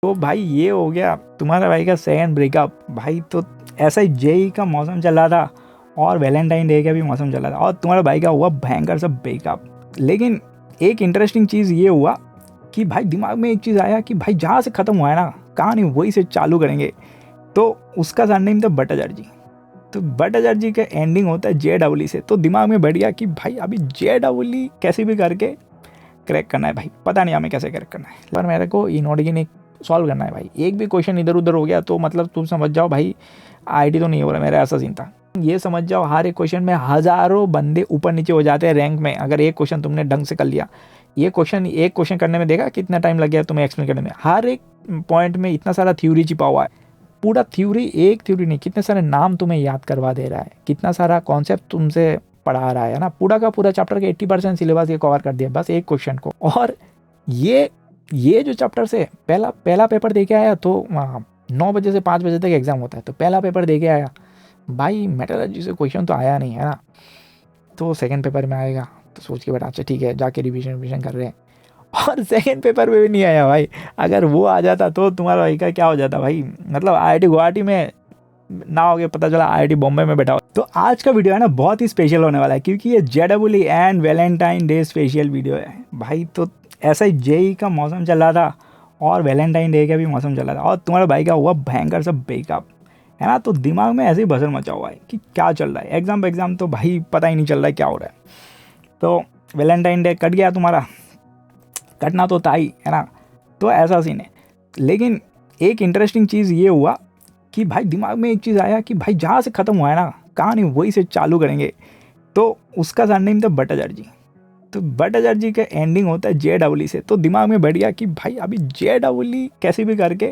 तो भाई ये हो गया तुम्हारा भाई का सेकंड ब्रेकअप। भाई तो ऐसा ही जेई का मौसम चल रहा था और वैलेंटाइन डे का भी मौसम चल रहा था और तुम्हारा भाई का हुआ भयंकर सा ब्रेकअप। लेकिन एक इंटरेस्टिंग चीज़ ये हुआ कि भाई दिमाग में एक चीज़ आया कि भाई जहाँ से ख़त्म हुआ है ना कहानी वही से चालू करेंगे। तो उसका सरनेम था भट्टाचार्य। तो भट्टाचार्य का एंडिंग होता है JEE से। तो दिमाग में बैठ गया कि भाई अभी JEE कैसे भी करके क्रैक करना है भाई, पता नहीं हमें कैसे क्रैक करना है, पर मेरे को इनऑर्गेनिक सॉल्व करना है भाई। एक भी क्वेश्चन इधर उधर हो गया तो मतलब तुम समझ जाओ भाई आईटी तो नहीं हो रहा मेरा, ऐसा सीन था। ये समझ जाओ हर एक क्वेश्चन में हज़ारों बंदे ऊपर नीचे हो जाते हैं रैंक में अगर एक क्वेश्चन तुमने ढंग से कर लिया। एक क्वेश्चन करने में देखा कितना टाइम लग गया तुम्हें एक्सप्लेन करने में। हर एक पॉइंट में इतना सारा थ्योरी छिपा हुआ है। पूरा थ्योरी, एक थ्योरी नहीं, कितने सारे नाम तुम्हें याद करवा दे रहा है, कितना सारा कॉन्सेप्ट तुमसे पढ़ा रहा है ना। पूरा का पूरा चैप्टर के 80% सिलेबस ये कवर कर दिया बस एक क्वेश्चन को। और ये जो चैप्टर से पहला पेपर दे के आया तो 9 बजे से 5 बजे तक एग्ज़ाम होता है। तो पहला पेपर दे के आया भाई, मेटलर्जी से क्वेश्चन तो आया नहीं है ना, तो सेकंड पेपर में आएगा। तो सोच के बैठा अच्छा ठीक है, जाके रिवीजन कर रहे हैं और सेकंड पेपर में भी नहीं आया भाई। अगर वो आ जाता तो तुम्हारा भाई का क्या हो जाता भाई, मतलब IIT गुवाहाटी में ना हो गया, पता चला IIT बॉम्बे में बैठा हो। तो आज का वीडियो है ना बहुत ही स्पेशल होने वाला है क्योंकि ये JEE and Valentine day special video है भाई। तो ऐसा ही जेई का मौसम चल रहा था और वैलेंटाइन डे का भी मौसम चल रहा था और तुम्हारे भाई का हुआ भयंकर सा ब्रेकअप, है ना। तो दिमाग में ऐसे ही बसर मचा हुआ है कि क्या चल रहा है, एग्ज़ाम तो भाई पता ही नहीं चल रहा है क्या हो रहा है। तो वैलेंटाइन डे कट गया तुम्हारा, कटना तो था ही, है ना। तो ऐसा सीन है। लेकिन एक इंटरेस्टिंग चीज़ ये हुआ कि भाई दिमाग में एक चीज़ आया कि भाई जहाँ से ख़त्म हुआ है ना कहानी वही से चालू करेंगे। तो उसका सरनेम था भट्टाचार्य। तो भट्टाचार्य का एंडिंग होता है JEE से। तो दिमाग में बैठ गया कि भाई अभी JEE कैसे भी करके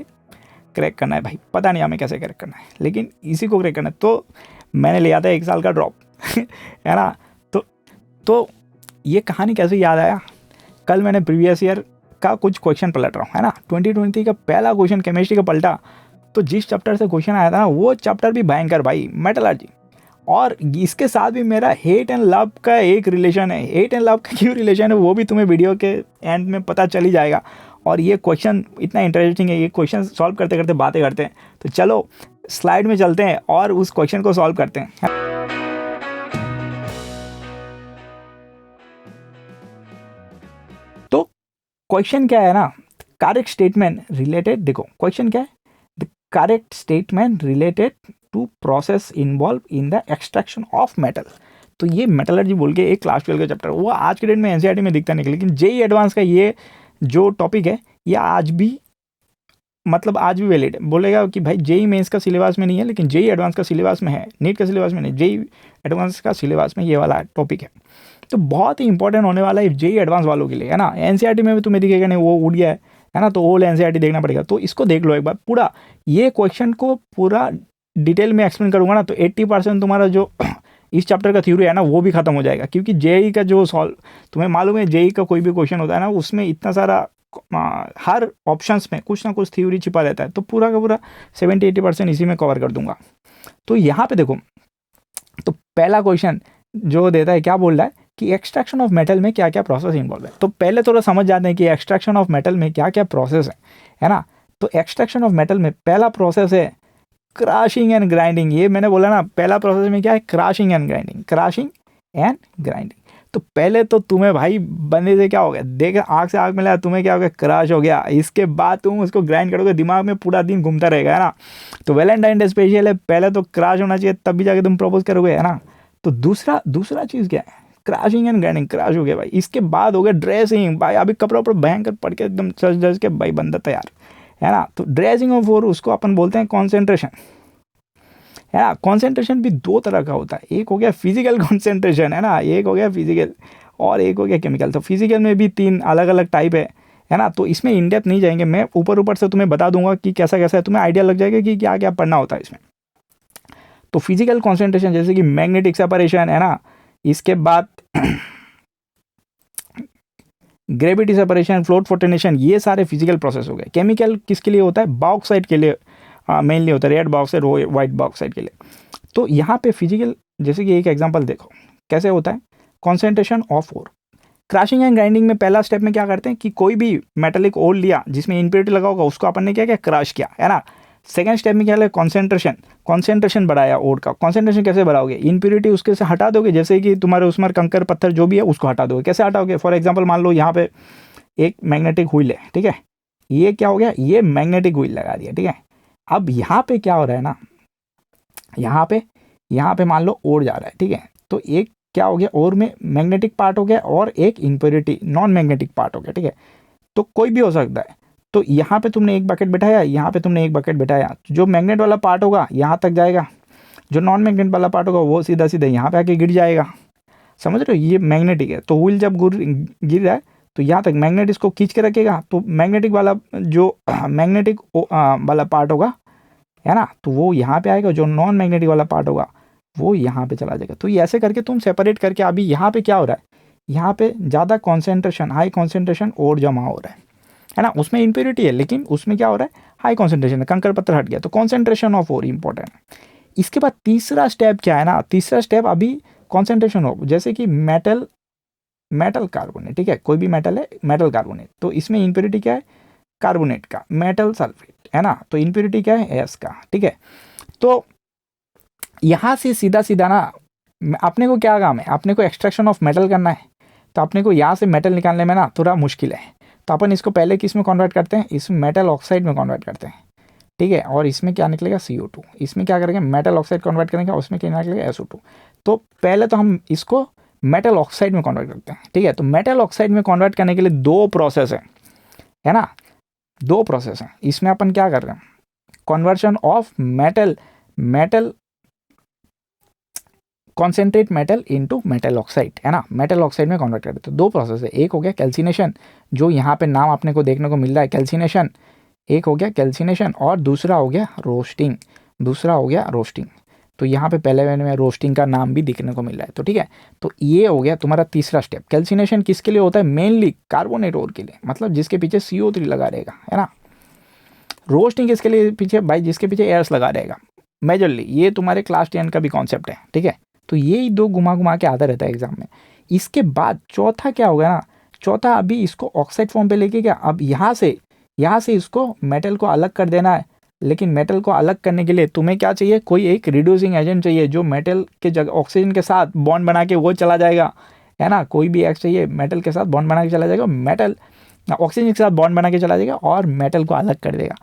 क्रैक करना है भाई, पता नहीं हमें कैसे क्रैक करना है, लेकिन इसी को क्रैक करना है। तो मैंने लिया था 1 साल का ड्रॉप है ना। तो ये कहानी कैसे याद आया, कल मैंने प्रीवियस ईयर का कुछ क्वेश्चन पलट रहा हूँ, है ना। 2020 का पहला क्वेश्चन केमिस्ट्री का पलटा। तो जिस चैप्टर से क्वेश्चन आया था ना वो चैप्टर भी भयंकर भाई, मेटलर्जी। और इसके साथ भी मेरा हेट एंड लव का एक रिलेशन है। हेट एंड लव का क्यों रिलेशन है वो भी तुम्हें वीडियो के एंड में पता चल ही जाएगा। और ये क्वेश्चन इतना इंटरेस्टिंग है, ये क्वेश्चन सॉल्व करते करते बातें करते हैं। तो चलो स्लाइड में चलते हैं और उस क्वेश्चन को सॉल्व करते हैं। तो क्वेश्चन क्या है ना, करेक्ट स्टेटमेंट रिलेटेड, देखो क्वेश्चन क्या है, the correct statement related to process involve in the extraction of metal. तो ये मेटलर्जी बोल के एक क्लास 12 का चैप्टर, वो आज के डेट में NCERT में दिखता नहीं, लेकिन JEE एडवांस का ये जो टॉपिक है ये आज भी आज भी वैलिड है। बोलेगा कि भाई JEE मेंस का सिलेबस में नहीं है लेकिन JEE एडवांस का सिलेबस में है, नीट का सिलेबस में नहीं, JEE एडवांस का सिलेबस में ये वाला टॉपिक है। तो बहुत ही इंपॉर्टेंट होने वाला है JEE एडवांस वालों के लिए, है ना। NCERT में भी तुम्हें दिखेगा नहीं, वो उड़ गया है ना। तो ओल्ड NCERT देखना पड़ेगा। तो इसको देख लो एक बार पूरा, ये क्वेश्चन को पूरा डिटेल में एक्सप्लेन करूँगा ना तो 80% तुम्हारा जो इस चैप्टर का थ्योरी है ना वो भी खत्म हो जाएगा। क्योंकि JEE का जो सॉल्व, तुम्हें मालूम है JEE का कोई भी क्वेश्चन होता है ना उसमें इतना सारा हर ऑप्शंस में कुछ ना कुछ थ्योरी छिपा रहता है। तो पूरा का पूरा 70-80% इसी में कवर कर दूंगा। तो यहाँ पे देखो, तो पहला क्वेश्चन जो देता है क्या बोल रहा है कि एक्सट्रैक्शन ऑफ मेटल में क्या क्या प्रोसेस इन्वॉल्व है। तो पहले थोड़ा समझ जाते हैं कि एक्सट्रैक्शन ऑफ मेटल में क्या क्या प्रोसेस है ना। तो एक्सट्रैक्शन ऑफ मेटल में पहला प्रोसेस है क्रशिंग एंड ग्राइंडिंग। ये मैंने बोला ना पहला प्रोसेस में क्या है, क्रशिंग एंड ग्राइंडिंग। तो पहले तो तुम्हें भाई बंदे से क्या हो गया, देख आँख से आँख मिलाया, तुम्हें क्या हो गया, क्रश हो गया। इसके बाद तुम उसको ग्राइंड करोगे, दिमाग में पूरा दिन घूमता रहेगा, है ना। तो वैलेंटाइन डे स्पेशल है, पहले तो क्रश होना चाहिए तब भी जाके तुम प्रपोज करोगे, है ना। तो दूसरा चीज़ क्या है, क्रशिंग एंड ग्राइंडिंग, क्रश हो गया भाई। इसके बाद हो गया ड्रेसिंग भाई, अभी कपड़ा उपड़ा भयंकर पड़ के एकदम सज के भाई बंदा तैयार, है ना। तो ड्रेसिंग ऑफ और उसको अपन बोलते हैं कॉन्सेंट्रेशन, है ना। कॉन्सेंट्रेशन भी 2 तरह का होता है, एक हो गया फिजिकल कॉन्सेंट्रेशन, है ना, एक हो गया फिजिकल और एक हो गया केमिकल। तो फिजिकल में भी 3 अलग अलग टाइप है ना। तो इसमें इन डेप्थ नहीं जाएंगे, मैं ऊपर से तुम्हें बता दूंगा कि कैसा कैसा है, तुम्हें आइडिया लग जाएगा कि क्या क्या पढ़ना होता है इसमें। तो फिजिकल कॉन्सेंट्रेशन जैसे कि मैग्नेटिक सेपरेशन, है ना। इसके बाद ग्रेविटी सेपरेशन, फ्लोट फोटोनेशन, ये सारे फिजिकल प्रोसेस हो गए। केमिकल किसके लिए होता है, बॉक्साइट के लिए मेनली होता है, रेड बॉक्साइट वाइट बॉक्साइट के लिए। तो यहाँ पे फिजिकल, जैसे कि एक एग्जांपल देखो कैसे होता है, concentration of ore. Crushing and grinding में पहला स्टेप में क्या करते हैं कि कोई भी मेटेलिक ओर लिया जिसमें इम्प्योरिटी लगा होगा उसको अपन ने क्या किया, क्रश किया, है ना। सेकंड स्टेप में क्या लिया, कॉन्सेंट्रेशन बढ़ाया ओर का। कॉन्सेंट्रेशन कैसे बढ़ाओगे, इम्प्योरिटी उसके से हटा दोगे, जैसे कि तुम्हारे उसमें कंकर पत्थर जो भी है उसको हटा दोगे। कैसे हटाओगे, फॉर एग्जाम्पल मान लो यहाँ पे एक मैग्नेटिक व्हील है, ठीक है, ये क्या हो गया, ये मैग्नेटिक व्हील लगा दिया, ठीक है। अब यहाँ पे क्या हो रहा है ना, यहाँ पे मान लो ओर जा रहा है, ठीक है, तो एक क्या हो गया, और में मैग्नेटिक पार्ट हो गया और एक इम्प्योरिटी नॉन मैग्नेटिक पार्ट हो गया, ठीक है। तो कोई भी हो सकता है। तो यहाँ पे तुमने एक बकेट बिठाया, यहाँ पे तुमने एक बकेट बिठाया, जो मैग्नेट वाला पार्ट होगा यहाँ तक जाएगा, जो नॉन मैग्नेट वाला पार्ट होगा वो सीधा सीधा यहाँ पे आके गिर जाएगा। समझ रहे हो, ये मैग्नेटिक है, तो व्हील जब गिर रहा है तो यहाँ तक मैग्नेट इसको खींच के रखेगा, तो मैग्नेटिक वाला जो मैग्नेटिक वाला पार्ट होगा, है ना, तो वो यहाँ पे आएगा, जो नॉन मैग्नेटिक वाला पार्ट होगा वो यहाँ पे चला जाएगा। तो ये ऐसे करके तुम सेपरेट करके, अभी यहाँ पे क्या हो रहा है, यहाँ पे ज़्यादा कॉन्सेंट्रेशन, हाई कॉन्सेंट्रेशन और जमा हो रहा है ना, उसमें इम्प्योरिटी है लेकिन उसमें क्या हो रहा है, हाई कॉन्सेंट्रेशन है, कंकर पत्थर हट गया, तो कॉन्सेंट्रेशन ऑफ ओर इंपॉर्टेंट है। इसके बाद तीसरा स्टेप क्या है ना, तीसरा स्टेप अभी कॉन्सेंट्रेशन हो, जैसे कि मेटल कार्बोनेट, ठीक है, कोई भी मेटल है, मेटल कार्बोनेट, तो इसमें इम्प्योरिटी क्या है, कार्बोनेट का, मेटल सल्फेट, है ना, तो इम्प्योरिटी क्या है, एस का, ठीक है। तो यहाँ से सीधा सीधा ना अपने को क्या काम है, अपने को एक्सट्रैक्शन ऑफ मेटल करना है, तो अपने को यहाँ से मेटल निकालने में ना थोड़ा मुश्किल है, तो अपन इसको पहले किस में कन्वर्ट करते हैं, इसमें मेटल ऑक्साइड में कन्वर्ट करते हैं, ठीक है, और इसमें क्या निकलेगा, CO2, इसमें क्या करेंगे, मेटल ऑक्साइड कन्वर्ट करेंगे, उसमें क्या निकलेगा, SO2। तो पहले तो हम इसको मेटल ऑक्साइड में कन्वर्ट करते हैं, ठीक है। तो मेटल ऑक्साइड में कन्वर्ट करने के लिए दो प्रोसेस है ना, दो प्रोसेस हैं। इसमें अपन क्या कर रहे हैं, conversion of metal concentrate metal into metal oxide, है ना, मेटल ऑक्साइड में कन्वर्ट करते हैं। तो दो प्रोसेस है, एक हो गया कैल्सिनेशन, जो यहाँ पे नाम अपने को देखने को मिल रहा है कैल्सिनेशन, एक हो गया कैल्सिनेशन, और दूसरा हो गया रोस्टिंग। तो यहाँ पे पहले में रोस्टिंग का नाम भी दिखने को मिल रहा है, तो ठीक है। तो ये हो गया तुम्हारा तीसरा स्टेप। कैल्सिनेशन किसके लिए होता है, मेनली कार्बोनेट ओर के लिए, मतलब जिसके पीछे CO3 लगा रहेगा, है ना। रोस्टिंग किसके लिए पीछे, भाई जिसके पीछे एयर्स लगा रहेगा मेजरली। ये तुम्हारे क्लास 10 का भी कॉन्सेप्ट है, ठीक है। तो ये दो घुमा के आता रहता है एग्जाम में। इसके बाद चौथा क्या होगा ना, चौथा अभी इसको ऑक्साइड फॉर्म पे लेके गया, अब यहाँ से इसको मेटल को अलग कर देना है। लेकिन मेटल को अलग करने के लिए तुम्हें क्या चाहिए, कोई एक रिड्यूसिंग एजेंट चाहिए, जो मेटल के जगह ऑक्सीजन के साथ बॉन्ड बना के वो चला जाएगा, है ना। कोई भी एक्स चाहिए, मेटल के साथ बॉन्ड बना के चला जाएगा, मेटल ऑक्सीजन के साथ बॉन्ड बना के चला जाएगा और मेटल को अलग कर देगा।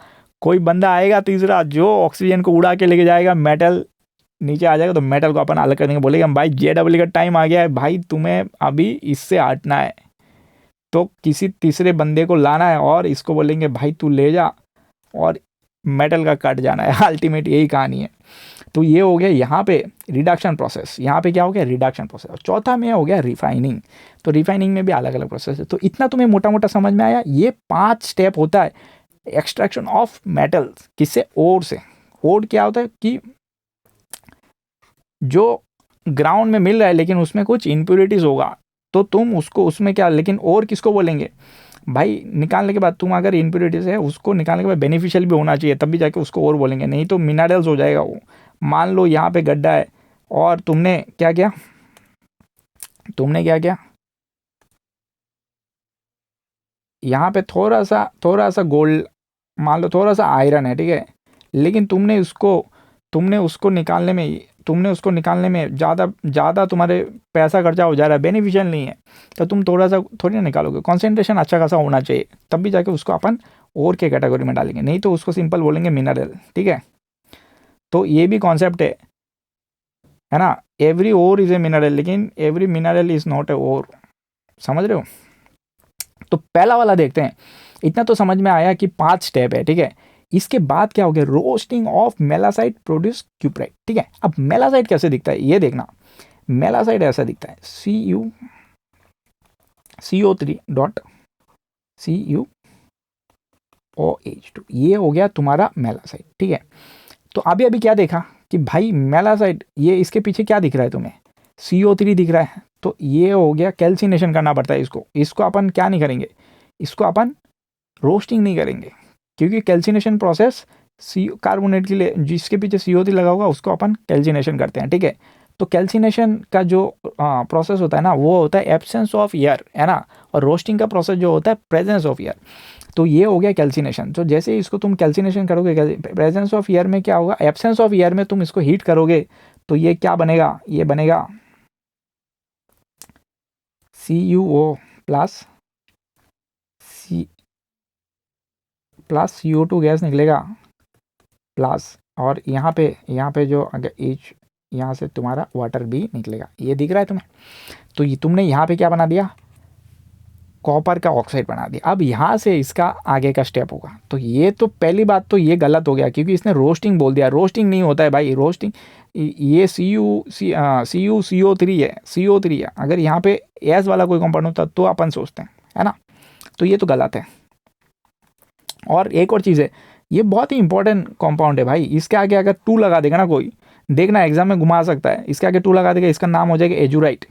कोई बंदा आएगा तीसरा जो ऑक्सीजन को उड़ा के लेके जाएगा, मेटल नीचे आ जाएगा, तो मेटल को अपन अलग कर देंगे, बोलेगा भाई JEE का टाइम आ गया है भाई, तुम्हें अभी इससे हटना है। तो किसी तीसरे बंदे को लाना है और इसको बोलेंगे भाई तू ले जा, और मेटल का कट जाना है। अल्टीमेट यही कहानी है। तो ये हो गया यहाँ पे रिडक्शन प्रोसेस, यहाँ पे क्या हो गया, रिडक्शन प्रोसेस। और चौथा में हो गया रिफाइनिंग। तो रिफाइनिंग में भी अलग अलग प्रोसेस है। तो इतना तुम्हें मोटा मोटा समझ में आया। ये 5 स्टेप होता है एक्सट्रैक्शन ऑफ मेटल्स। किससे, ओर से। ओर क्या होता है कि जो ग्राउंड में मिल रहा है लेकिन उसमें कुछ इम्प्योरिटीज होगा, तो तुम उसको उसमें क्या, लेकिन और किसको बोलेंगे भाई, निकालने के बाद तुम अगर इम्प्योरिटीज है उसको निकालने के बाद बेनिफिशियल भी होना चाहिए, तब भी जाके उसको और बोलेंगे, नहीं तो मिनरल्स हो जाएगा वो। मान लो यहाँ पे गड्ढा है और तुमने क्या किया, यहाँ पे थोड़ा सा गोल्ड, मान लो थोड़ा सा आयरन है, ठीक है, लेकिन तुमने उसको निकालने में ज़्यादा तुम्हारे पैसा खर्चा हो जा रहा है, बेनिफिशियल नहीं है, तो तुम थोड़ी ना निकालोगे। कॉन्सेंट्रेशन अच्छा खासा होना चाहिए, तब भी जाके उसको अपन और के कैटेगरी में डालेंगे, नहीं तो उसको सिंपल बोलेंगे मिनरल, ठीक है। तो ये भी कॉन्सेप्ट है ना, every ore is a mineral, लेकिन every mineral is not a ore. समझ रहे हो। तो पहला वाला देखते हैं। इतना तो समझ में आया कि 5 स्टेप है, ठीक है। इसके बाद क्या हो गया, रोस्टिंग ऑफ मेलासाइट प्रोड्यूस क्यूप्राइट, ठीक है। अब मेलासाइट कैसे दिखता है ये देखना। मेलासाइट ऐसा दिखता है, CO3.CuOH2, ये हो गया तुम्हारा मेलासाइट, ठीक है। तो अभी क्या देखा कि भाई मेलासाइट, ये इसके पीछे क्या दिख रहा है तुम्हें, CO3 दिख रहा है, तो ये हो गया कैल्सिनेशन करना पड़ता है इसको अपन क्या नहीं करेंगे, इसको अपन रोस्टिंग नहीं करेंगे, क्योंकि कैल्सिनेशन प्रोसेस कार्बोनेट के लिए, जिसके पीछे CO3 लगा होगा उसको अपन कैल्सिनेशन करते हैं, ठीक है। तो कैल्सिनेशन का जो प्रोसेस होता है ना वो होता है एब्सेंस ऑफ एयर, है ना, और रोस्टिंग का प्रोसेस जो होता है प्रेजेंस ऑफ एयर। तो ये हो गया कैल्सिनेशन। तो जैसे ही इसको तुम कैल्सिनेशन करोगे, प्रेजेंस ऑफ एयर में क्या होगा, एब्सेंस ऑफ एयर में तुम इसको हीट करोगे तो ये क्या बनेगा, ये बनेगा CuO प्लस CO2 गैस निकलेगा प्लस, और यहाँ पे जो अगर H यहाँ से तुम्हारा वाटर भी निकलेगा। ये दिख रहा है तुम्हें? तो ये तुमने यहाँ पे क्या बना दिया, कॉपर का ऑक्साइड बना दिया। अब यहाँ से इसका आगे का स्टेप होगा। तो ये तो पहली बात तो ये गलत हो गया क्योंकि इसने रोस्टिंग बोल दिया। रोस्टिंग नहीं होता है भाई, रोस्टिंग ये CO3 है, CO3 है। अगर यहाँ पे एस वाला कोई कंपाउंड होता तो अपन सोचते हैं, है ना। तो ये तो गलत है। और एक और चीज़ है, ये बहुत ही इंपॉर्टेंट कंपाउंड है भाई। इसके आगे अगर 2 लगा देगा ना कोई, देखना एग्जाम में घुमा सकता है, इसके आगे 2 लगा देगा, इसका नाम हो जाएगा एजुराइट।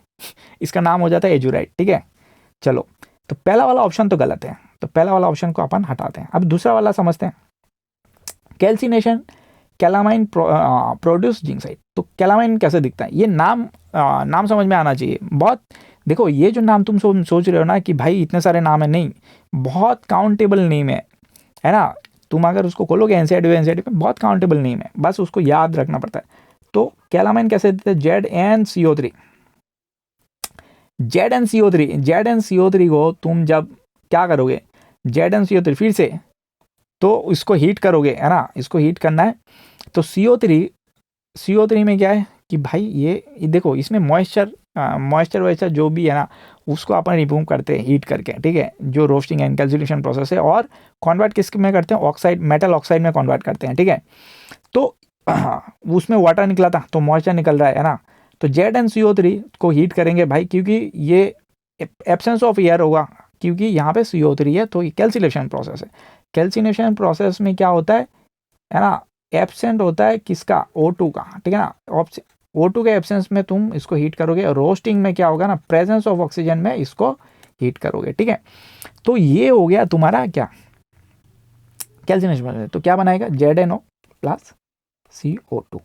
इसका नाम हो जाता है एजुराइट, ठीक है। चलो, तो पहला वाला ऑप्शन तो गलत है, तो पहला वाला ऑप्शन को अपन हटाते हैं। अब दूसरा वाला समझते हैं, कैल्सिनेशन कैलामाइन प्रोड्यूस जिंकसाइट। तो कैलामाइन कैसे दिखता है, ये नाम समझ में आना चाहिए बहुत। देखो ये जो नाम तुम सोच रहे हो ना कि भाई इतने सारे नाम है, नहीं, बहुत काउंटेबल नेम है ना। तुम अगर उसको खोलोगे एनसीईआरटी पे, बहुत काउंटेबल नेम है, बस उसको याद रखना पड़ता है। तो कैलामाइन कैसे देते हैं, ZnCO3। ZnCO3 को तुम जब क्या करोगे, ZnCO3 फिर से तो इसको हीट करोगे, है ना, इसको हीट करना है। तो CO3 में क्या है कि भाई ये देखो, इसमें मॉइस्चर जो भी है ना उसको अपन रिमूव करते हैं हीट करके, ठीक है, जो रोस्टिंग एंड कैल्सिनेशन प्रोसेस है। और कन्वर्ट किस में करते हैं, ऑक्साइड, मेटल ऑक्साइड में कन्वर्ट करते हैं, ठीक है। तो उसमें वाटर निकला था तो मॉइस्चर निकल रहा है ना। तो ZnCO3 को हीट करेंगे भाई, क्योंकि ये एब्सेंस ऑफ एयर होगा, क्योंकि यहाँ पे CO3 है। तो ये कैल्सिनेशन प्रोसेस है। कैल्सिनेशन प्रोसेस में क्या होता है ना, एब्सेंट होता है किसका, O2 का, ठीक है ना। O2 के एब्सेंस में तुम इसको हीट करोगे, और रोस्टिंग में क्या होगा ना, प्रेजेंस ऑफ ऑक्सीजन में इसको हीट करोगे, ठीक है। तो ये हो गया तुम्हारा क्या, कैल्सिनेशन। तो क्या बनाएगा, ZnO प्लस CO2।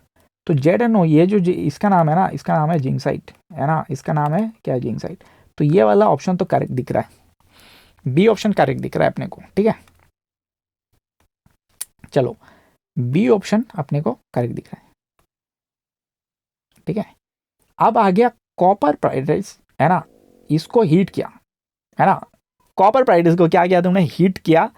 तो ZnO ये जो इसका नाम है ना, इसका नाम है जिंकसाइट, है ना, इसका नाम है क्या है, जिंकसाइट। तो ये वाला ऑप्शन तो करेक्ट दिख रहा है, बी ऑप्शन करेक्ट दिख रहा है अपने को, ठीक है। चलो, बी ऑप्शन अपने को करेक्ट दिख रहा है, ठीक है। अब आ गया कॉपर प्राइडेस, है ना, इसको हीट किया, है ना। कॉपर प्राइडेस को क्या किया तुमने, हीट किया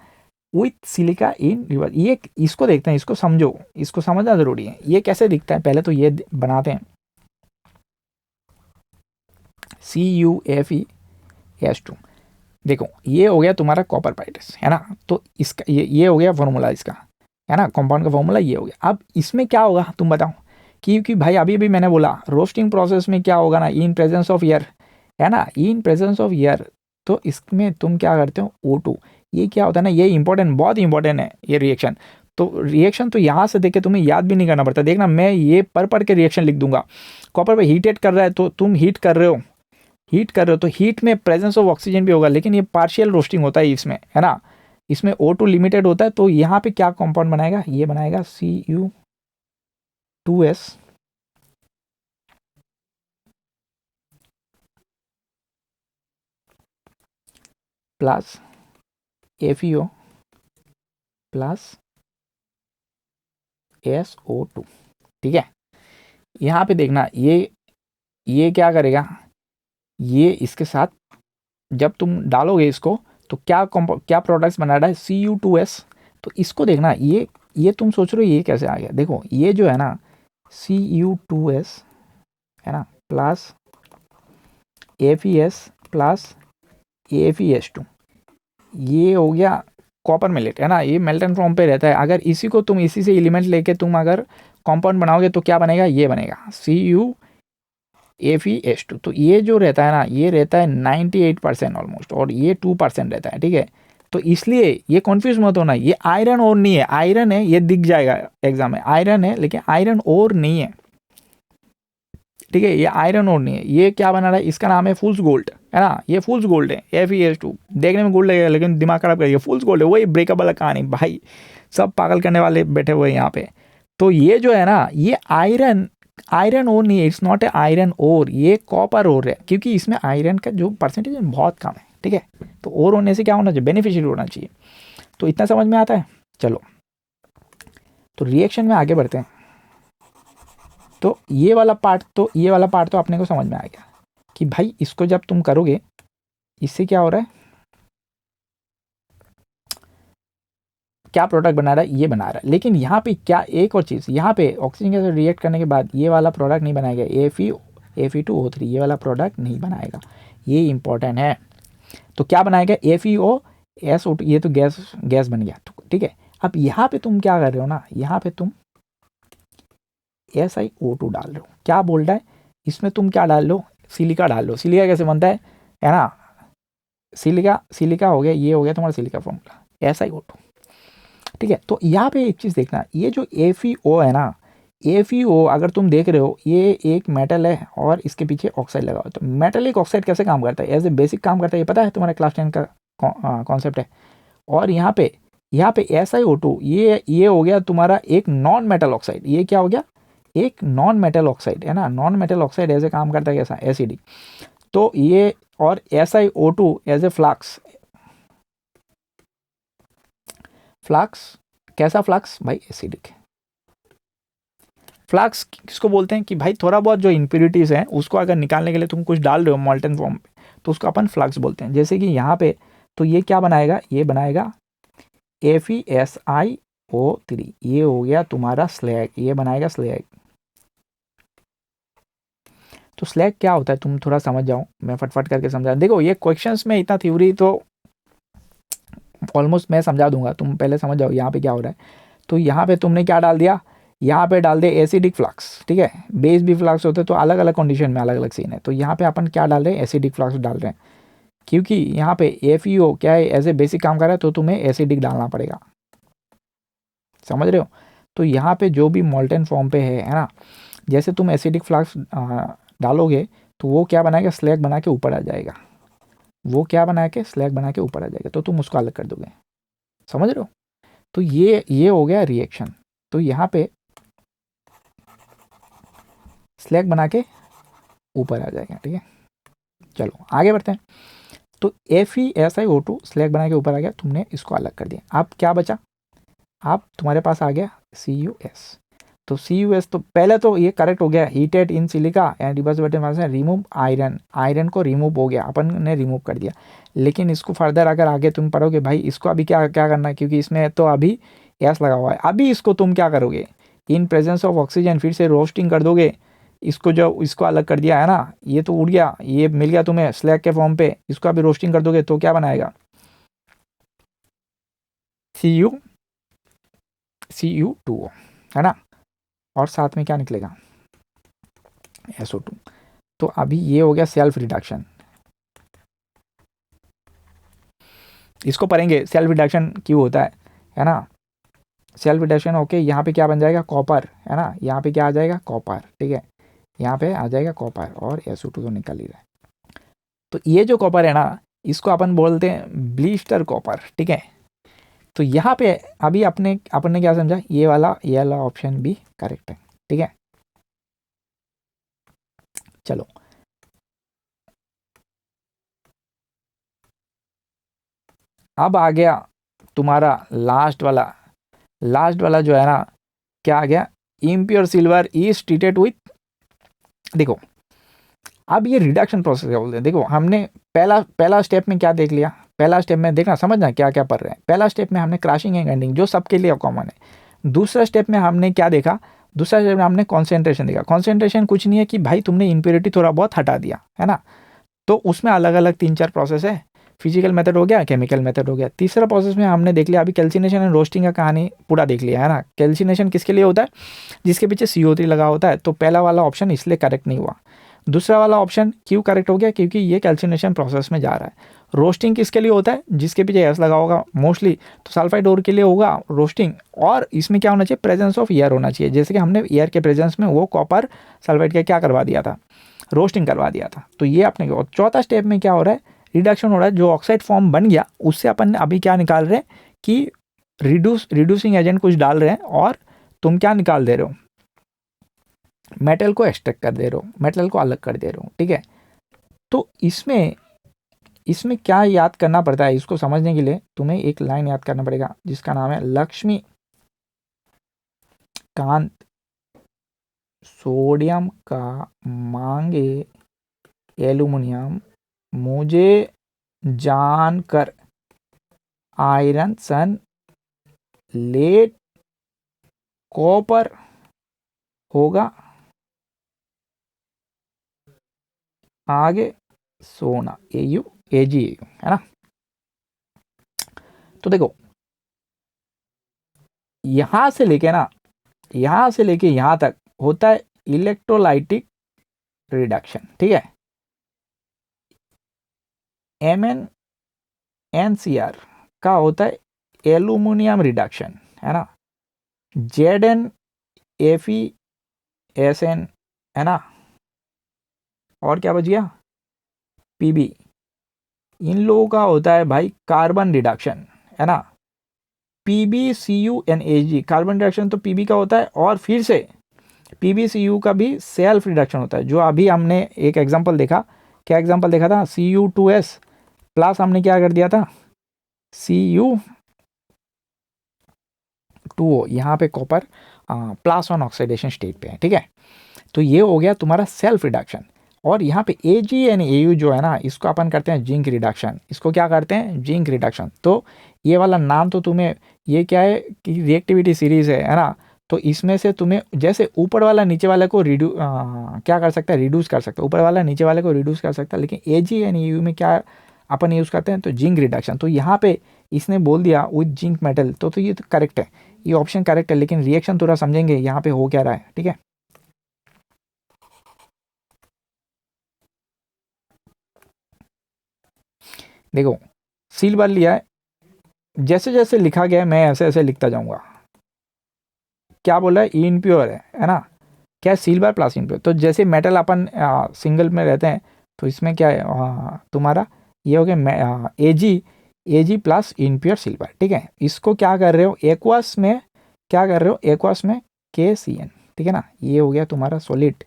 विथ सिलिका इन रिवर। ये इसको देखते हैं, इसको समझो, इसको समझना जरूरी है। ये कैसे दिखता है, पहले तो ये बनाते हैं, CuFeS2। देखो ये हो गया तुम्हारा कॉपर प्राइडेस, है ना। तो इसका ये हो गया फॉर्मूला इसका, है ना, कंपाउंड का फॉर्मूला ये हो गया। अब इसमें क्या होगा तुम बताओ, क्योंकि भाई अभी मैंने बोला रोस्टिंग प्रोसेस में क्या होगा ना, इन प्रेजेंस ऑफ एयर, है ना, इन प्रेजेंस ऑफ एयर। तो इसमें तुम क्या करते हो, O2। ये क्या होता है ना, ये इंपॉर्टेंट, बहुत इंपॉर्टेंट है ये रिएक्शन। तो रिएक्शन तो यहाँ से देख के तुम्हें याद भी नहीं करना पड़ता। देखना मैं ये पढ़ के रिएक्शन लिख दूंगा। कॉपर पे हीटेड कर रहा है तो तुम हीट कर रहे हो तो हीट में प्रेजेंस ऑफ ऑक्सीजन भी होगा, लेकिन ये पार्शियल रोस्टिंग होता है इसमें, है ना। इसमें O2 लिमिटेड होता है। तो यहाँ पे क्या कंपाउंड बनाएगा, ये बनाएगा Cu2S plus FeO plus SO2, ठीक है। यहाँ पे देखना ये क्या करेगा, ये इसके साथ जब तुम डालोगे इसको तो क्या प्रोडक्ट्स बना रहा है, Cu2S। तो इसको देखना, ये तुम सोच रहे हो ये कैसे आ गया। देखो ये जो है ना Cu2S, है ना, प्लस FeS प्लस FeS2, ये हो गया कॉपर मिलेट, है ना। ये मेल्टन फॉर्म पे रहता है। अगर इसी को तुम इसी से एलिमेंट लेके तुम अगर कंपाउंड बनाओगे तो क्या बनेगा, ये बनेगा CuFeS2। तो ये जो रहता है ना, ये रहता है 98% ऑलमोस्ट, और ये 2% रहता है, ठीक है। तो इसलिए ये कन्फ्यूज मत होना, ये आयरन और नहीं है। आयरन है, ये दिख जाएगा एग्जाम में, आयरन है, लेकिन आयरन और नहीं है, ठीक है। ये आयरन और नहीं है। ये क्या बना रहा है, इसका नाम है फुल्स गोल्ड, है ना। ये फुल्स गोल्ड है, FeS2 देखने में गोल्ड लगेगा लेकिन दिमाग खराब करेगा। फुल्स गोल्ड है, वही ब्रेकअप वाला कहानी भाई, सब पागल करने वाले बैठे हुए हैं यहाँ पे। तो ये जो है ना, ये आयरन आयरन ओर नहीं है, it's not a iron ore, ये कॉपर ओर है, क्योंकि इसमें आयरन का जो परसेंटेज है बहुत कम है, ठीक है। तो ओर होने से क्या होना चाहिए, बेनिफिशियल होना चाहिए। तो इतना समझ में आता है। चलो तो रिएक्शन में आगे बढ़ते हैं। तो ये वाला पार्ट तो अपने को समझ में आ गया कि भाई इसको जब तुम करोगे इससे क्या हो रहा है, क्या प्रोडक्ट बना रहा है, ये बना रहा है। लेकिन यहाँ पे क्या एक और चीज़, यहाँ पे ऑक्सीजन के साथ रिएक्ट करने के बाद ये वाला प्रोडक्ट नहीं बनाएगा, Fe2O3 ये वाला प्रोडक्ट नहीं बनाएगा, ये इंपॉर्टेंट है। तो क्या बनाएगा, FeOSO2, ये तो गैस बन गया, तो ठीक है। अब यहाँ पे तुम क्या कर रहे हो ना, यहाँ पे तुम SiO2 डाल रहे हो। क्या बोल रहा है इसमें, तुम क्या डाल लो, सिलिका डाल लो। सिलिका कैसे बनता है ना, सिलिका हो गया, ये हो गया तुम्हारा सिलिका फॉर्मूला SiO2, ठीक है। तो यहाँ पे एक चीज़ देखना, ये जो FeO है ना, FeO अगर तुम देख रहे हो ये एक मेटल है और इसके पीछे ऑक्साइड लगा हो। तो मेटेलिक ऑक्साइड कैसे काम करता है, एज ए बेसिक काम करता है, ये पता है तुम्हारा क्लास 10 का कॉन्सेप्ट है। और यहाँ पे SiO2 ये हो गया तुम्हारा एक नॉन मेटल ऑक्साइड। ये क्या हो गया, एक नॉन मेटल ऑक्साइड है ना। नॉन मेटल ऑक्साइड ऐसे काम करता है कैसा, एसिडिक। तो ये और SiO2 एज ए फ्लक्स कैसा फ्लक्स भाई, एसिडिक। फ्लक्स किसको बोलते हैं कि भाई थोड़ा बहुत जो इम्प्योरिटीज़ हैं उसको अगर निकालने के लिए तुम कुछ डाल रहे हो मॉल्टन फॉर्म पे, तो उसको अपन फ्लक्स बोलते हैं। जैसे कि यहाँ पे तो ये क्या बनाएगा, ये बनाएगा FeSiO3, ये हो गया तुम्हारा स्लैग, ये बनाएगा स्लैग। तो स्लैग क्या होता है तुम थोड़ा समझ जाओ, मैं फटफट करके समझा। देखो ये क्वेश्चंस में इतना थ्योरी तो ऑलमोस्ट मैं समझा दूंगा, तुम पहले समझ जाओ यहाँ पे क्या हो रहा है। तो यहाँ पे तुमने क्या डाल दिया, यहाँ पे डाल दे एसिडिक फ्लक्स, ठीक है। बेस भी फ्लक्स होते हैं तो अलग अलग कंडीशन में अलग अलग सीन है। तो यहाँ पे अपन क्या डाल रहे हैं, एसिडिक फ्लक्स डाल रहे हैं, क्योंकि यहाँ पे FeO क्या है, ऐसे बेसिक काम कर रहा है, तो तुम्हें एसिडिक डालना पड़ेगा, समझ रहे हो। तो यहाँ पे जो भी मॉल्टन फॉर्म पे है ना, जैसे तुम एसिडिक फ्लक्स डालोगे तो वो क्या बनाएगा, स्लैग बना के ऊपर आ जाएगा, वो क्या बना के स्लैग बना के ऊपर आ जाएगा, तो तुम उसको अलग कर दोगे, समझ रहे हो। तो ये हो गया रिएक्शन। तो यहाँ पे स्लैग बना के ऊपर आ जाएगा, ठीक है। चलो आगे बढ़ते हैं। तो FeSiO2 स्लैग बना के ऊपर आ गया, तुमने इसको अलग कर दिया। अब क्या बचा, अब तुम्हारे पास आ गया CuS। तो CuS तो पहले तो ये करेक्ट हो गया, heated in silica and remove iron को रिमूव हो गया, अपन ने रिमूव कर दिया। लेकिन इसको फर्दर अगर आगे तुम पढ़ोगे भाई, इसको अभी क्या क्या करना है, क्योंकि इसमें तो अभी S लगा हुआ है। अभी इसको तुम क्या करोगे, इन प्रेजेंस ऑफ ऑक्सीजन फिर से रोस्टिंग कर दोगे। इसको जो इसको अलग कर दिया है ना, ये तो उड़ गया, ये मिल गया तुम्हें स्लैग के फॉर्म पे, इसको अभी रोस्टिंग कर दोगे तो क्या बनाएगा, Cu2 है ना, और साथ में क्या निकलेगा, SO2। तो अभी ये हो गया सेल्फ रिडक्शन, इसको पढ़ेंगे सेल्फ रिडक्शन क्यों होता है ना। सेल्फ रिडक्शन ओके, यहाँ पे क्या बन जाएगा, कॉपर है ना, यहाँ पे क्या आ जाएगा, कॉपर, ठीक है। यहाँ पे आ जाएगा कॉपर और SO2 तो निकल ही रहा है। तो ये जो कॉपर है ना, इसको अपन बोलते हैं ब्लिस्टर कॉपर, ठीक है। तो यहाँ पे अभी अपने क्या समझा, ये वाला ऑप्शन भी करेक्ट है, ठीक है। चलो अब आ गया तुम्हारा लास्ट वाला जो है ना, क्या आ गया, impure silver is treated with. देखो अब ये रिडक्शन प्रोसेस क्या बोलते हैं। देखो हमने पहला स्टेप में क्या देख लिया, पहला स्टेप में देखना समझना क्या क्या पढ़ रहे हैं। पहला स्टेप में हमने क्रशिंग एंड ग्राइंडिंग जो सबके लिए कॉमन है। दूसरा स्टेप में हमने क्या देखा, दूसरा स्टेप में हमने कॉन्सेंट्रेशन देखा। कॉन्सेंट्रेशन कुछ नहीं है कि भाई तुमने इम्प्योरिटी थोड़ा बहुत हटा दिया है ना, तो उसमें अलग अलग 3-4 प्रोसेस है। फिजिकल मेथड हो गया, केमिकल मेथड हो गया। तीसरा प्रोसेस में हमने देख लिया अभी कैल्सिनेशन एंड रोस्टिंग का कहानी पूरा देख लिया है ना। कैल्सिनेशन किसके लिए होता है, जिसके पीछे CO3 लगा होता है। तो पहला वाला ऑप्शन इसलिए करेक्ट नहीं हुआ। दूसरा वाला ऑप्शन क्यों करेक्ट हो गया, क्योंकि ये कैल्सिनेशन प्रोसेस में जा रहा है। रोस्टिंग किसके लिए होता है, जिसके पीछे एस लगा होगा मोस्टली, तो सल्फाइड ओर के लिए होगा रोस्टिंग। और इसमें क्या होना चाहिए, प्रेजेंस ऑफ एयर होना चाहिए। जैसे कि हमने एयर के प्रेजेंस में वो कॉपर सल्फाइड का क्या करवा दिया था, रोस्टिंग करवा दिया था। तो ये अपने को चौथा स्टेप में क्या हो रहा है, रिडक्शन हो रहा है। जो ऑक्साइड फॉर्म बन गया उससे अपन अभी क्या निकाल रहे हैं कि रिड्यूसिंग एजेंट कुछ डाल रहे हैं, और तुम क्या निकाल दे रहे हो, मेटल को एक्सट्रैक्ट कर दे रहे हो, मेटल को अलग कर दे रहे हो, ठीक है। तो इसमें इसमें क्या याद करना पड़ता है, इसको समझने के लिए तुम्हें एक लाइन याद करना पड़ेगा जिसका नाम है लक्ष्मी कांत सोडियम का मांगे एल्यूमिनियम, मुझे जानकर आयरन सन लेड कॉपर होगा, आगे सोना, एयू एजी एयू, है ना। तो देखो यहां से लेके ना, यहां से लेके यहां तक होता है इलेक्ट्रोलाइटिक रिडक्शन, ठीक है। MnNCr का होता है एल्यूमिनियम रिडक्शन, है ना। ZnFeSn, है ना। और क्या बच गया, Pb। इन लोगों का होता है भाई कार्बन रिडक्शन, है ना। PbCuNAg कार्बन रिडक्शन तो Pb का होता है, और फिर से PbCu का भी सेल्फ रिडक्शन होता है, जो अभी हमने एक एग्जांपल देखा। क्या एग्जांपल देखा था, Cu2s प्लस हमने क्या कर दिया था, Cu2O, यहाँ पे copper plus on oxidation state पे है, ठीक है। तो ये हो गया तुम्हारा सेल्फ रिडक्शन। और यहाँ पे AgNAu जो है ना, इसको अपन करते हैं जिंक रिडक्शन। इसको क्या करते हैं, जिंक रिडक्शन। तो ये वाला नाम तो तुम्हें, ये क्या है कि रिएक्टिविटी सीरीज है ना। तो इसमें से तुम्हें जैसे ऊपर वाला नीचे वाले को क्या कर सकता है, रिड्यूस कर सकता है, ऊपर वाला नीचे वाले को रिड्यूस कर सकता है। लेकिन AgNAu में क्या अपन यूज़ करते हैं, तो जिंक रिडक्शन। तो यहाँ पे इसने बोल दिया विद जिंक मेटल, तो ये तो करेक्ट है, ये ऑप्शन करेक्ट है। लेकिन रिएक्शन थोड़ा समझेंगे यहाँ पे हो क्या रहा है, ठीक है। देखो सिल्वर लिया है, जैसे जैसे लिखा गया है मैं ऐसे ऐसे लिखता जाऊंगा। क्या बोला है, इनप्योर है ना। क्या है, सिल्वर प्लस इनप्योर। तो जैसे मेटल अपन सिंगल में रहते हैं, तो इसमें क्या है तुम्हारा ये हो गया एजी प्लस इनप्योर सिल्वर, ठीक है। इसको क्या कर रहे हो एक्वास में, क्या कर रहे हो एक्वास में KCN, ठीक है ना। ये हो गया तुम्हारा सॉलिड,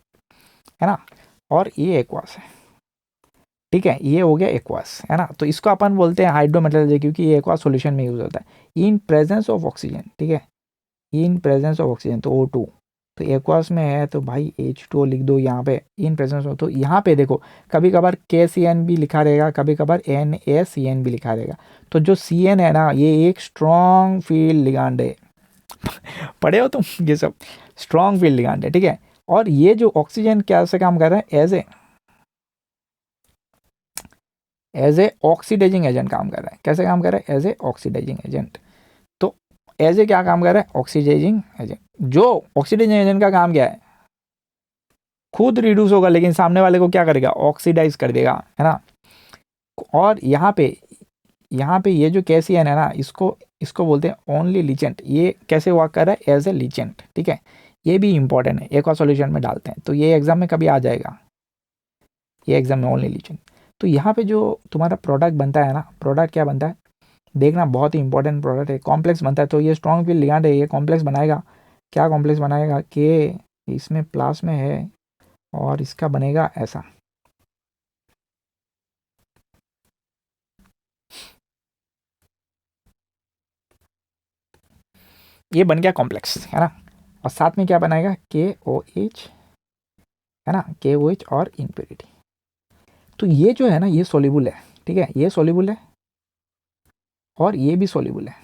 है ना। और ये एक्वास है, ठीक है, ये हो गया एक्वास, है ना। तो इसको अपन बोलते हैं हाइड्रोमेटल, क्योंकि ये एक्वास सॉल्यूशन में यूज होता है इन प्रेजेंस ऑफ ऑक्सीजन, ठीक है, इन प्रेजेंस ऑफ ऑक्सीजन। तो O2 तो एक्वास में है, तो भाई H2O लिख दो यहाँ पे इन प्रेजेंस ऑफ। तो यहाँ पे देखो कभी कभार KCN भी लिखा रहेगा, कभी कभार NaCN भी लिखा रहेगा। तो जो CN है ना, ये एक स्ट्रॉन्ग फील्ड लिगांड है। पढ़े हो तुम ये सब, स्ट्रॉन्ग फील्ड लिगांड है, ठीक है। और ये जो ऑक्सीजन कैसे काम कर रहा है, एज ए ऑक्सीडाइजिंग एजेंट काम कर रहा है। कैसे काम कर रहा है, एज ए ऑक्सीडाइजिंग एजेंट। तो एज ए क्या काम कर रहा है, ऑक्सीडाइजिंग एजेंट। जो ऑक्सीडाइजिंग एजेंट का काम क्या है, खुद रिड्यूस होगा लेकिन सामने वाले को क्या करेगा, ऑक्सीडाइज कर देगा, है ना। और यहाँ पे ये जो KCN है ना, इसको इसको बोलते हैं ओनली लीचेंट। ये कैसे वर्क कर रहा है, एज ए लीचेंट, ठीक है। ये भी इंपॉर्टेंट है, एक और सॉल्यूशन में डालते हैं, तो ये एग्जाम में कभी आ जाएगा, ये एग्जाम में ओनली लीचेंट। तो यहाँ पे जो तुम्हारा प्रोडक्ट बनता है ना, प्रोडक्ट क्या बनता है देखना, बहुत ही इंपॉर्टेंट प्रोडक्ट है, कॉम्प्लेक्स बनता है। तो ये स्ट्रॉन्ग फील्ड लिगांड है, ये कॉम्प्लेक्स बनाएगा। क्या कॉम्प्लेक्स बनाएगा, के इसमें प्लस में है और इसका बनेगा ऐसा, ये बन गया कॉम्प्लेक्स, है ना। और साथ में क्या बनाएगा, KOH, है ना, KOH और इम्प्योरिटी। तो ये जो है ना, ये सोल्यूबल है, ठीक है, ये सोल्यूबल है और ये भी सोल्यूबल है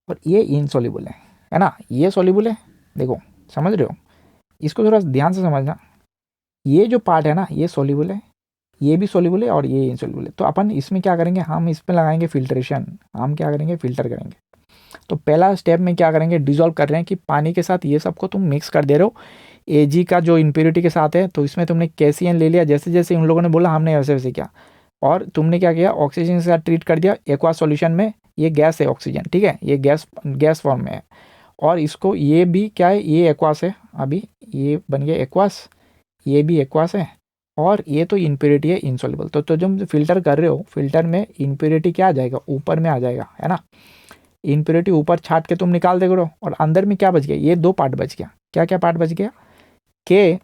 और ये इनसोल्यूबल है ना। ये सोल्यूबल है, देखो समझ रहे हो, इसको थोड़ा ध्यान से समझना। ये जो पार्ट है ना, ये सोल्यूबल है, ये भी सोल्यूबल है और ये इनसोल्यूबल है। तो अपन इसमें क्या करेंगे, हम इसमें लगाएंगे फिल्ट्रेशन, हम क्या करेंगे, फिल्टर करेंगे। तो पहला स्टेप में क्या करेंगे, डिजोल्व कर रहे हैं कि पानी के साथ ये सबको तुम मिक्स कर दे रहे हो। AG का जो इम्प्योरिटी के साथ है, तो इसमें तुमने KCN ले लिया, जैसे जैसे उन लोगों ने बोला हमने वैसे वैसे किया। और तुमने क्या किया, ऑक्सीजन के साथ ट्रीट कर दिया एक्वा सॉल्यूशन में। ये गैस है ऑक्सीजन, ठीक है, ये गैस फॉर्म में है। और इसको ये भी क्या है, ये एक्वास है, अभी ये बन गया एक्वास, ये भी एक्वास है। और ये तो इम्प्योरिटी है इनसॉल्युबल। तो जब फिल्टर कर रहे हो, फिल्टर में इम्प्योरिटी क्या आ जाएगा, ऊपर में आ जाएगा, है ना। इम्प्योरिटी ऊपर छाट के तुम निकाल दे करो, और अंदर में क्या बच गया, ये दो पार्ट बच गया। क्या क्या पार्ट बच गया, के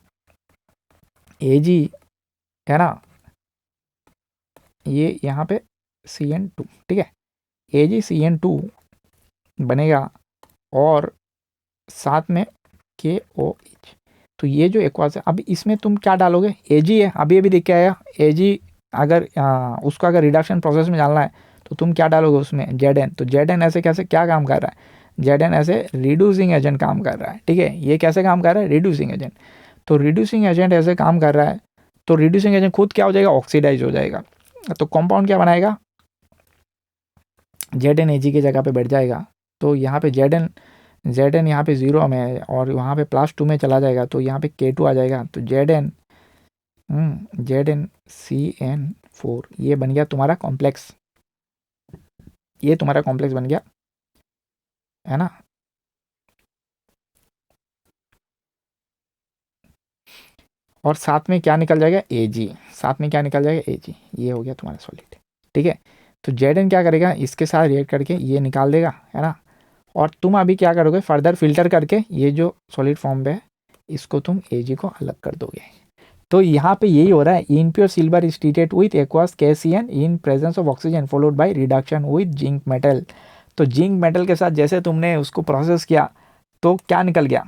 Ag है ना, ये यहाँ पे CN2, ठीक है, AgCN2 बनेगा और साथ में KOH। तो ये जो एक्वास है, अब इसमें तुम क्या डालोगे, Ag है, अभी अभी देख के आया Ag, अगर उसको अगर रिडक्शन प्रोसेस में डालना है तो तुम क्या डालोगे उसमें, Zn। तो Zn ऐसे कैसे क्या काम कर रहा है, Zn ऐसे रिड्यूसिंग एजेंट काम कर रहा है, ठीक है, ये कैसे काम कर रहा है, रिड्यूसिंग एजेंट। तो रिड्यूसिंग एजेंट ऐसे काम कर रहा है, तो रिड्यूसिंग एजेंट खुद क्या हो जाएगा, ऑक्सीडाइज हो जाएगा। तो कंपाउंड क्या बनाएगा, Zn Ag की जगह पे बैठ जाएगा। तो यहाँ पे Zn यहाँ पे 0 में है और वहाँ पे +2 में चला जाएगा, तो यहाँ पे K2 आ जाएगा। तो ZnCN4 ये बन गया तुम्हारा कॉम्प्लेक्स, ये तुम्हारा कॉम्प्लेक्स बन गया, है ना। और साथ में क्या निकल जाएगा, Ag, साथ में क्या निकल जाएगा, Ag, ये हो गया तुम्हारा सॉलिड, ठीक है। तो Zn क्या करेगा, इसके साथ रिएक्ट करके ये निकाल देगा, है ना। और तुम अभी क्या करोगे, फर्दर फिल्टर करके ये जो सॉलिड फॉर्म पे है इसको तुम Ag को अलग कर दोगे। तो यहाँ पे यही हो रहा है, impure silver is treated with aqueous KCN in presence of oxygen followed by reduction with zinc metal. तो जिंक मेटल के साथ जैसे तुमने उसको प्रोसेस किया तो क्या निकल गया,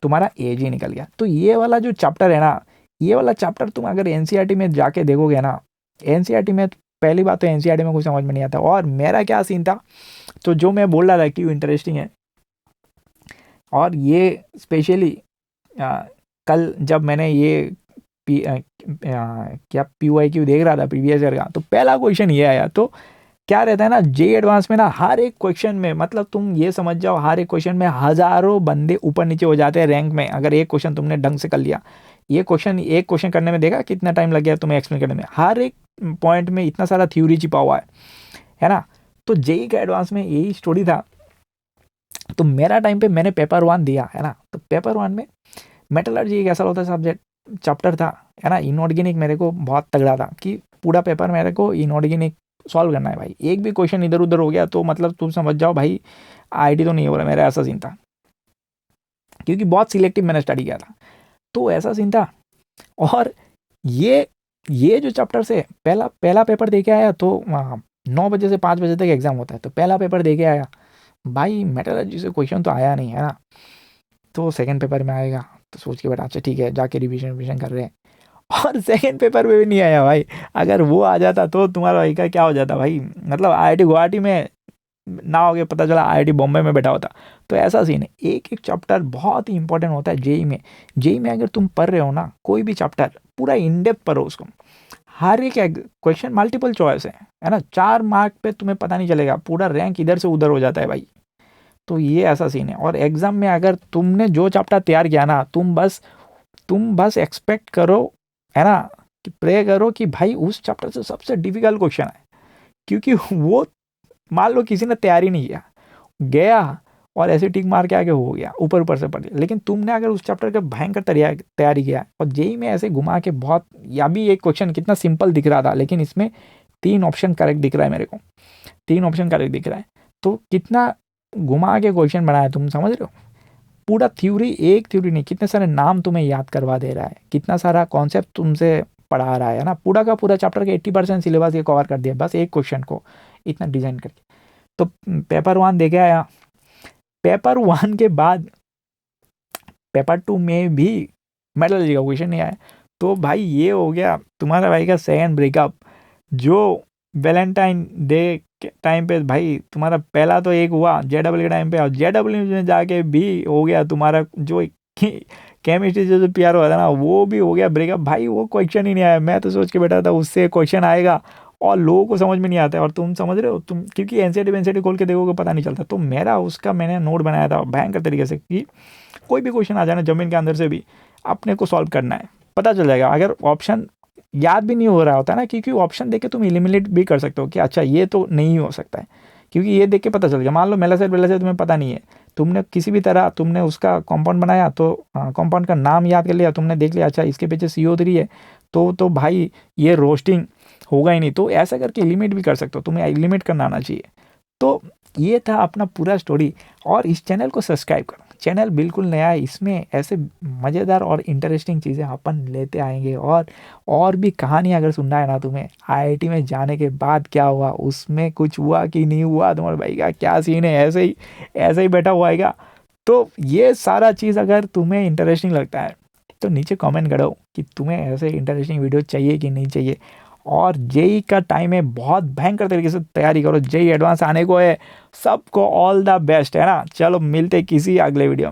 तुम्हारा Ag निकल गया। तो ये वाला जो चैप्टर है ना, ये वाला चैप्टर तुम अगर NCERT में जाके देखोगे ना, NCERT में पहली बात तो NCERT में कुछ समझ में नहीं आता। और मेरा क्या सीन था, तो जो मैं बोल रहा था कि इंटरेस्टिंग है, और ये स्पेशली कल जब मैंने ये क्या PYQ देख रहा था प्रीवियस ईयर का, तो पहला क्वेश्चन ये आया। तो क्या रहता है ना, JEE एडवांस में ना हर एक क्वेश्चन में, मतलब तुम ये समझ जाओ हर एक क्वेश्चन में हज़ारों बंदे ऊपर नीचे हो जाते हैं रैंक में, अगर एक क्वेश्चन तुमने ढंग से कर लिया। ये क्वेश्चन एक क्वेश्चन करने में देखा कितना टाइम लग गया तुम्हें एक्सप्लेन करने में, हर एक पॉइंट में इतना सारा थ्योरी छिपा हुआ है ना। तो JEE का एडवांस में यही स्टोरी था। तो मेरा टाइम पे मैंने पेपर 1 दिया, है ना। तो पेपर 1 में मेटलर्जी एक ऐसा होता है सब्जेक्ट चैप्टर था, है ना। इनऑर्गेनिक मेरे को बहुत तगड़ा था कि पूरा पेपर मेरे को इनऑर्गेनिक सॉल्व करना है भाई। एक भी क्वेश्चन इधर उधर हो गया तो मतलब तुम समझ जाओ भाई IIT तो नहीं हो रहा, मेरा ऐसा सीन था, क्योंकि बहुत सिलेक्टिव मैंने स्टडी किया था। तो ऐसा सीन था। और ये जो चैप्टर से पहला पेपर दे के आया, तो 9 बजे से 5 बजे तक एग्जाम होता है। तो पहला पेपर दे के आया भाई, मेटलर्जी से क्वेश्चन तो आया नहीं, है ना। तो सेकंड पेपर में आएगा, तो सोच के बैठा अच्छा ठीक है, जाके रिवीजन कर रहे हैं। और सेकंड पेपर में भी नहीं आया भाई। अगर वो आ जाता तो तुम्हारा भाई का क्या हो जाता भाई, मतलब IIT गुवाहाटी में ना हो गया, पता चला IIT बॉम्बे में बैठा होता। तो ऐसा सीन है, एक एक चैप्टर बहुत ही इंपॉर्टेंट होता है JEE में। JEE में अगर तुम पढ़ रहे हो ना कोई भी चैप्टर, पूरा इन डेप्थ पढ़ो उसको, हर एक क्वेश्चन मल्टीपल चॉइस है ना। 4 मार्क पे तुम्हें पता नहीं चलेगा, पूरा रैंक इधर से उधर हो जाता है भाई। तो ये ऐसा सीन है। और एग्जाम में अगर तुमने जो चैप्टर तैयार किया ना, तुम बस एक्सपेक्ट करो, है ना, कि प्रे करो कि भाई उस चैप्टर से सबसे डिफिकल्ट क्वेश्चन है, क्योंकि वो मान लो किसी ने तैयारी नहीं किया, गया और ऐसे टिक मार के आगे हो गया, ऊपर से पढ़ लिया। लेकिन तुमने अगर उस चैप्टर का भयंकर तैयारी किया और JEE में ऐसे घुमा के बहुत, या भी एक क्वेश्चन कितना सिंपल दिख रहा था, लेकिन इसमें 3 ऑप्शन करेक्ट दिख रहा है मेरे को, 3 ऑप्शन करेक्ट दिख रहा है। तो कितना घुमा के क्वेश्चन बनाया, तुम समझ रहे हो। पूरा थ्योरी, एक थ्योरी नहीं, कितने सारे नाम तुम्हें याद करवा दे रहा है, कितना सारा कॉन्सेप्ट तुमसे पढ़ा रहा है ना। पूरा का पूरा चैप्टर का 80% सिलेबस ये कवर कर दिया बस एक क्वेश्चन को इतना डिजाइन करके। तो पेपर 1 देखे आया। पेपर 1 के बाद पेपर 2 में भी मेटलर्जी का क्वेश्चन नहीं आया। तो भाई ये हो गया तुम्हारा भाई का सेकंड ब्रेकअप, जो वैलेंटाइन डे के टाइम पे भाई तुम्हारा पहला तो एक हुआ JEE के टाइम पे, और JEE में जाके भी हो गया तुम्हारा जो केमिस्ट्री से जो प्यार हुआ था ना, वो भी हो गया ब्रेकअप भाई। वो क्वेश्चन ही नहीं आया, मैं तो सोच के बैठा था उससे क्वेश्चन आएगा और लोगों को समझ में नहीं आता है। और तुम समझ रहे हो, तुम क्योंकि NCERT खोल के देखोगे पता नहीं चलता। तो मेरा उसका मैंने नोट बनाया था भयंकर तरीके से कि कोई भी क्वेश्चन आ जाना जमीन के अंदर से भी अपने को सॉल्व करना है, पता चल जाएगा। अगर ऑप्शन याद भी नहीं हो रहा होता ना, क्योंकि ऑप्शन देख के तुम एलिमिनेट भी कर सकते हो कि अच्छा ये तो नहीं हो सकता है, क्योंकि ये देख के पता चल गया। मान लो मेलासाइट तुम्हें पता नहीं है, तुमने किसी भी तरह तुमने उसका कंपाउंड बनाया, तो कंपाउंड का नाम याद कर लिया, तुमने देख लिया अच्छा इसके पीछे CO3 है, तो भाई ये रोस्टिंग होगा ही नहीं। तो ऐसा करके एलिमिनेट भी कर सकते हो, तुम्हें एलिमिनेट करना आना चाहिए। तो ये था अपना पूरा स्टोरी। और इस चैनल को सब्सक्राइब करो, चैनल बिल्कुल नया है, इसमें ऐसे मज़ेदार और इंटरेस्टिंग चीज़ें अपन लेते आएंगे। और भी कहानी अगर सुनना है ना तुम्हें, आईआईटी में जाने के बाद क्या हुआ, उसमें कुछ हुआ कि नहीं हुआ, तुम्हारे भाई का क्या सीन है, ऐसे ही बैठा हुआ है क्या, तो ये सारा चीज़ अगर तुम्हें इंटरेस्टिंग लगता है तो नीचे कमेंट करो कि तुम्हें ऐसे इंटरेस्टिंग वीडियो चाहिए कि नहीं चाहिए। और जेई का टाइम है, बहुत भयंकर तरीके से तैयारी करो, जेई एडवांस आने को है। सबको ऑल द बेस्ट, है ना। चलो मिलते किसी अगले वीडियो में।